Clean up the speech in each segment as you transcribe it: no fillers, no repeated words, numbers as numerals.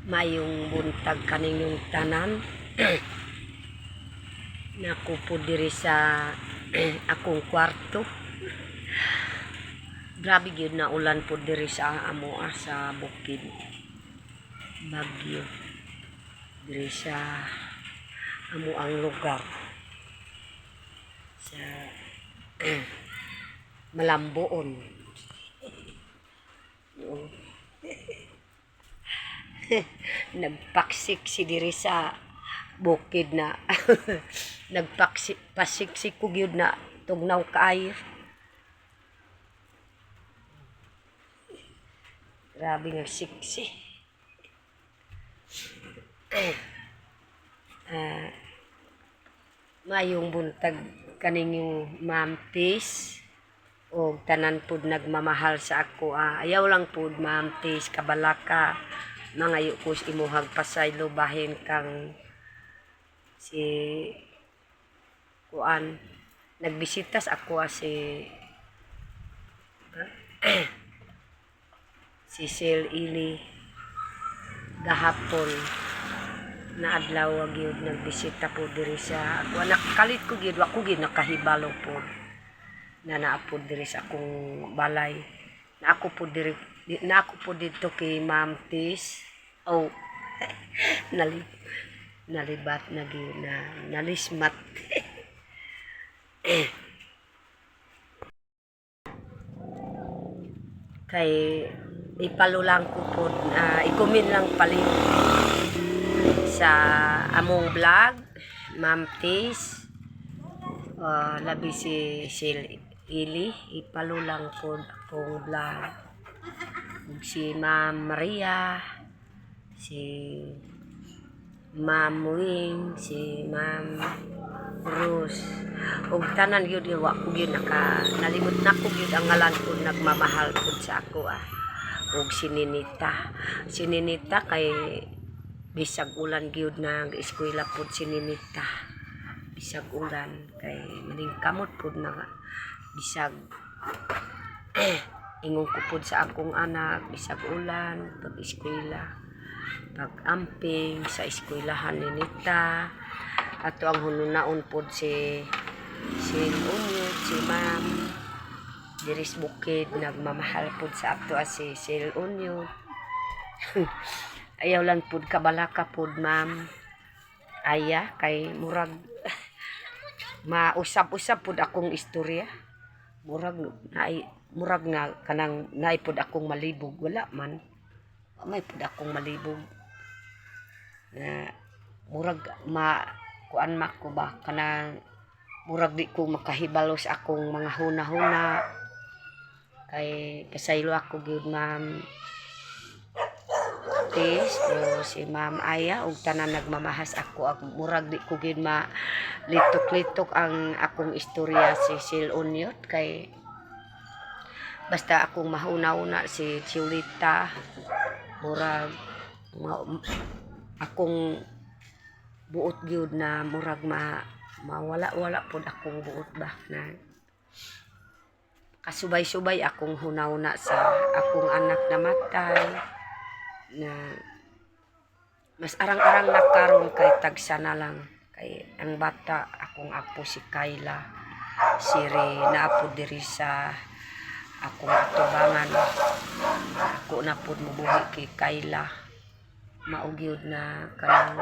Mayong buntag kaninyong tanan. Naku po diri sa akong kwarto. Grabe gyud na ulan po diri sa amo sa bukid. Bagyo. Diri sa amo ang lugar. Sa Malamboon. Nagpaksik si diri sa bukid na nagpasiksik ko gyud na tugnaw kaayo. Grabe nga siksi. Mayong buntag kaninyong mampis o tanan pud nagmamahal sa ako. Ayaw lang pud mampis kabalaka mangayo ko imuhag pasaylo bahin kang si kuan nagbisitas ako si si Sel Ili gahapon na adlaw gyud nagbisita po diri sa ako. Nakalit ko gyud ako gyud nakahibalo po na naapod diri sa akong balay. Na ako po dito kay Ma'am Tis. Oh, nalibat na gyud na nalismat. Kay ipalulang ko po, ikumin lang palit sa among vlog, Ma'am Tis. Labi si Sil Ili, ipalulang po akong vlog. Si Ma'am Maria, si Ma'am Wing, si Ma'am Rose. Ug tanan gyud wa ko gyud nalimot na ko gyud ang ngalan ko nagmamahal pud sa ako ug si Ninita. Si Ninita kay bisag ulan gyud nag-eskwela pud si Ninita. Bisag ulan kay maning kamot pud na bisag ingon ko pud sa akong anak bisag ulan pag-eskwela pag-amping sa eskwelahan ni Ninita. Ato ang hununaon pod si Unyot, si Ma'am diris bukid nagmamahal pod sa ato si Sil Unyot. Ayaw lang pod kabalaka pod Ma'am Aya kay murag mausap-usap pod akong istorya. Murag nga kanang naay pod akong malibog wala man. May pod akong malibog. Na murag kuan ko ba kanang murag di ko makahibalo sa akong mga huna-huna kay kasaylo ako gyud Ma'am Tis o si Ma'am Aya ug tanan nagmamahas ako murag di ko gyud litok-litok ang akong istorya si Sil Unyot kay basta akong mahuna-una si Chulita murag akong buot gyud na murag mawala-wala pod akong buot ba na kasubay-subay akong hunawna sa akong anak na matay na mas arang-arang na karon kay tagsa na lang kay ang bata akong apo si Kayla siri naapod diri sa akong atubangan ako na pod mubuhi kay Kayla maugyod na kanang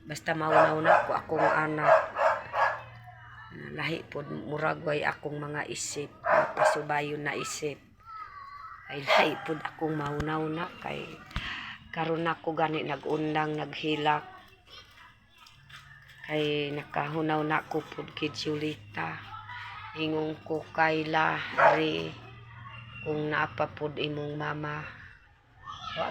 basta maunaw ko akong anak lahi pod murag way akong mga isip pasubayon na isip ay lahi pod akong maunaw na kay karon ako gani nagundang naghilak kay nakahunaw na ko pod kay Julita ingong ko Kayla hari kung naapa pod imong mama wa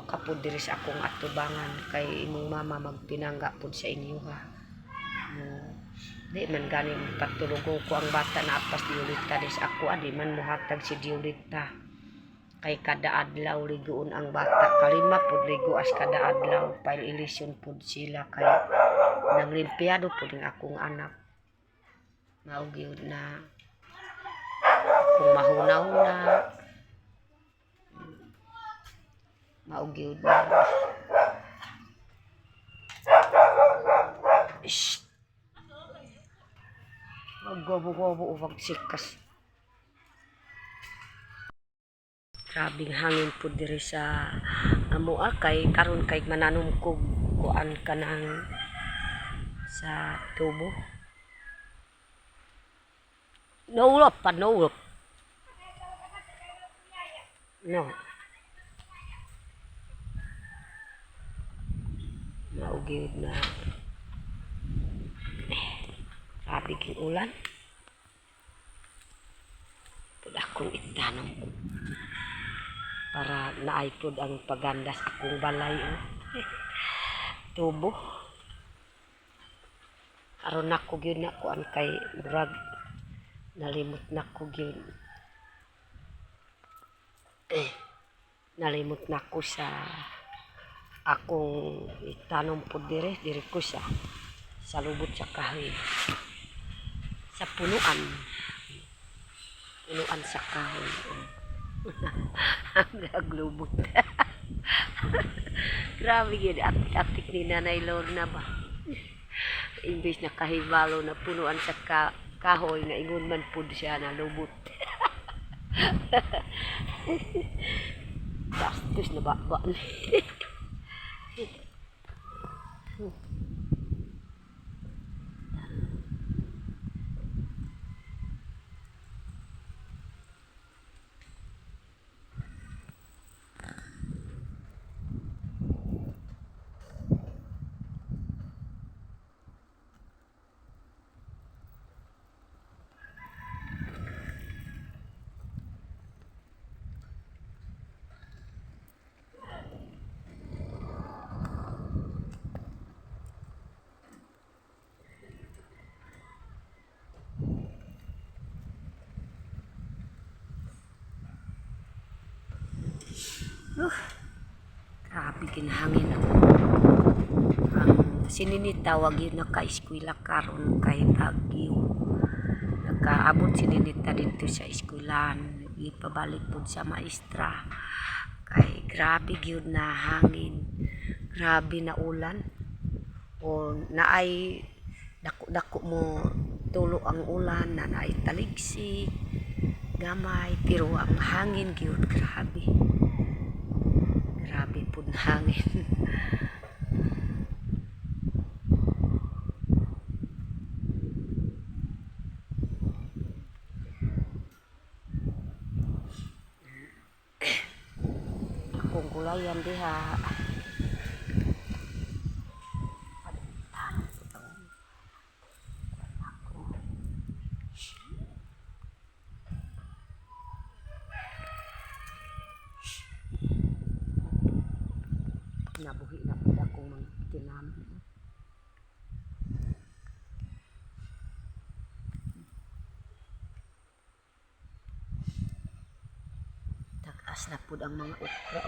ka pod diri sa akong atubangan kay imong mama magpinangga pod sa inyo ha. Di man gani patulugong ko ang bata na apas Diolita dis ako di man muhatag si Diolita kay kada adlaw ligoon ang bata kalima pod ligo as kada adlaw pail ilisyon pod sila kay nanglimpyado pod ang akong anak mao gyud na kung mahunaw na Mao gyud na. Shh. Maggobo-gobo uvag sikas. Grabing hangin po diri sa amoa kay karon kay mananom ko kuan kanang sa tubo. Naulop pa, naulop. No. Maugid na. Grabe king ulan. Pud akong itanong ko. Para naaypod ang pagandas akong balay. Tubo. Aron ako gyud na kuan kay brag nalimot na ko gyud. Nalimot na ko sa akong itanong po diri ko sa lubot sa kahoy. Sa punuan sa kahoy. Ang lubot. Grabe yun, atik ni Nanay Lorna ba? Imbis na kahibalo na punuan sa kahoy na ingon man po siya na lubot. Bastos na ba? Grabe kinahangin ako. Ang sininita wag yun naka-eskwela karon kay bagyo. Nakaabot sininita dito sa eskwelan. Ipabalik po sa maestra. Kay grabe yun na hangin. Grabe na ulan. O naay dako mo tulo ang ulan na naay taligsik. Gamay pero ang hangin yun grabe. Grabe po hangin. Akong gulayan diha. Nabuhi na po akong mga tinamit. Takas na po ang mga okra.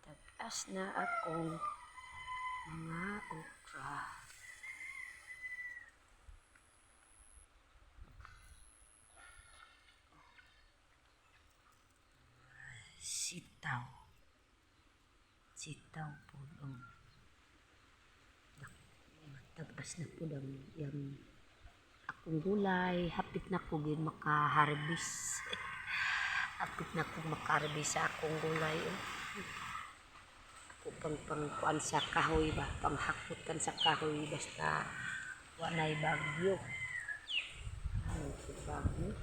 Takas na akong mga okra. Sitaw po tagas na po yung akong gulay. Hapit na po yun maka-harvest. Hapit na po maka-harvest sa akong gulay. Ako pang sa kahoy ba, panghakot kan sa kahoy basta walay bagyo. Ano sa bagyo?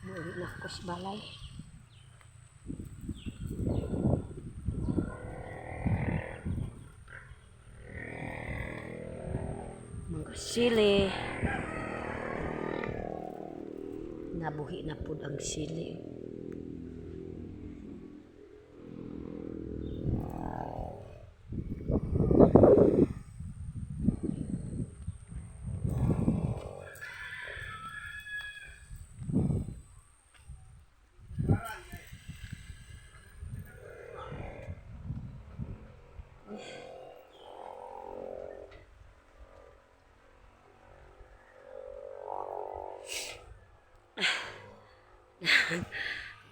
Muli na ako sa balay. Mga sili. Nabuhi na pud ang sili.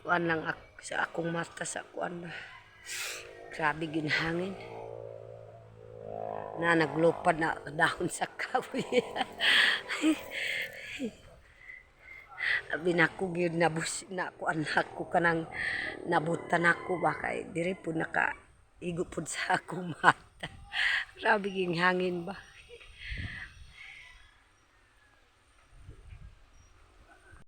Kuan lang sa akong mata sa kuan. Grabe ginhangin. Na naglupad na dahon sa kahoy. Abi na ko gyud na kuan ako kanang nabutan ako ba kay diri pud naka igo pud sa akong mata. Grabe ginhangin ba.